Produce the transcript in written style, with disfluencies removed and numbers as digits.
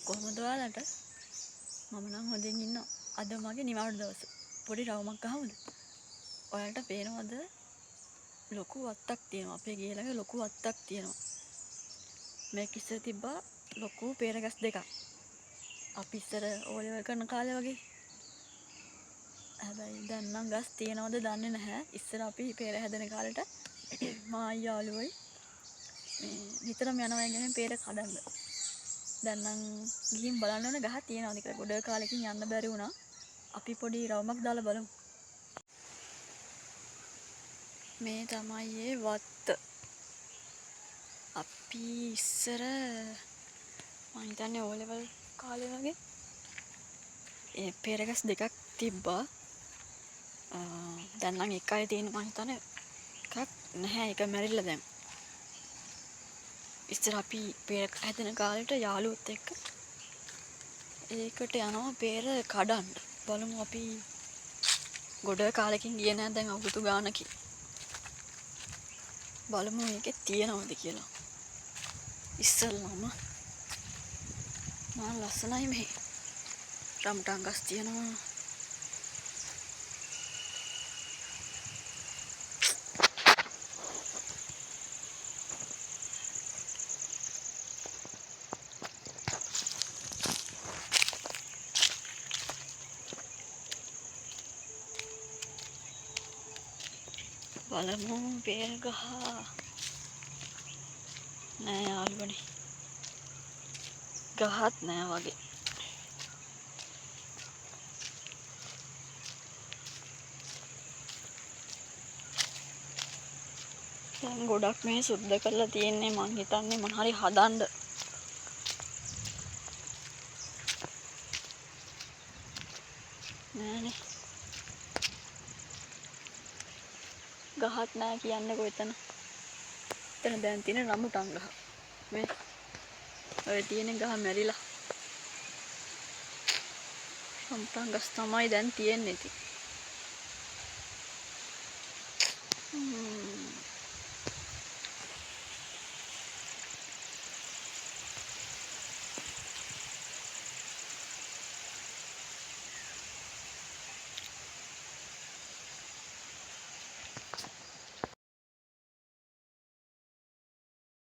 කොහොමද ඔයාලට? මම නම් හොඳින් ඉන්නවා. අද මගේ නිවාඩු දවස. පොඩි රවුමක් අහමුද? ඔයාලට පේනවද? ලොකු වත්තක් තියෙනවා. අපේ ගේ ළඟ ලොකු වත්තක් තියෙනවා. මේක ඉස්සර තිබ්බා ලොකු පේරගස් දෙකක්. අපි ඉස්සර ඕලෙවල් කරන කාලේ වගේ. හැබැයි දැන් නම් ගස් තියනවද දන්නේ නැහැ. ඉස්සර අපි පේර හැදෙන කාලෙට මා අයියා යාළුවෝයි මේ නිතරම යනවා ඉගෙන පේර කඩන්න. දැන් නම් ගිහින් බලන්න ඕනේ ගහ තියනවද කියලා. ගොඩ කාලෙකින් යන්න බැරි වුණා. අපි පොඩි රවුමක් දාලා බලමු. මේ තමයි ඒ වත්ත. අපි ඉස්සර මං හිතන්නේ ඕ ලෙවල් කාලේ වගේ ඒ පෙරගස් දෙකක් තිබ්බා. දැන් නම් එකයි තියෙන මං හිතන්නේ එකක් නැහැ. ඒක මැරිලා දැන්. ඉස්සර අපි පෙර හැදෙන කාලේට යාළුවොත් එක්ක ඒකට යනවා පෙර කඩන්න. බලමු අපි ගොඩ කාලෙකින් ගියේ නැහැ දැන් අවුරුදු ගානකින්. බලමු මේකේ තියෙනවද කියලා. ඉස්සල්ලාම මම ලස්සනයි මෙහි. රම්ටන් ගස් තියෙනවා. බලමු පෙර ගහ. නෑ යාළුවනේ. ගහත් නෑ වගේ. දැන් ගොඩක් මේ සුද්ධ කරලා තියෙන්නේ මං හිතන්නේ මොන හරි හදන්න. නෑනේ. ගහත් නෑ කියන්නකෝ එතන. එතන දැන් තියෙන රඹුටන් ගහ. මේ ඔය තියෙන ගහ මැරිලා. රඹුටන් ගස් තමයි දැන් තියෙන්නේ ඉතින්.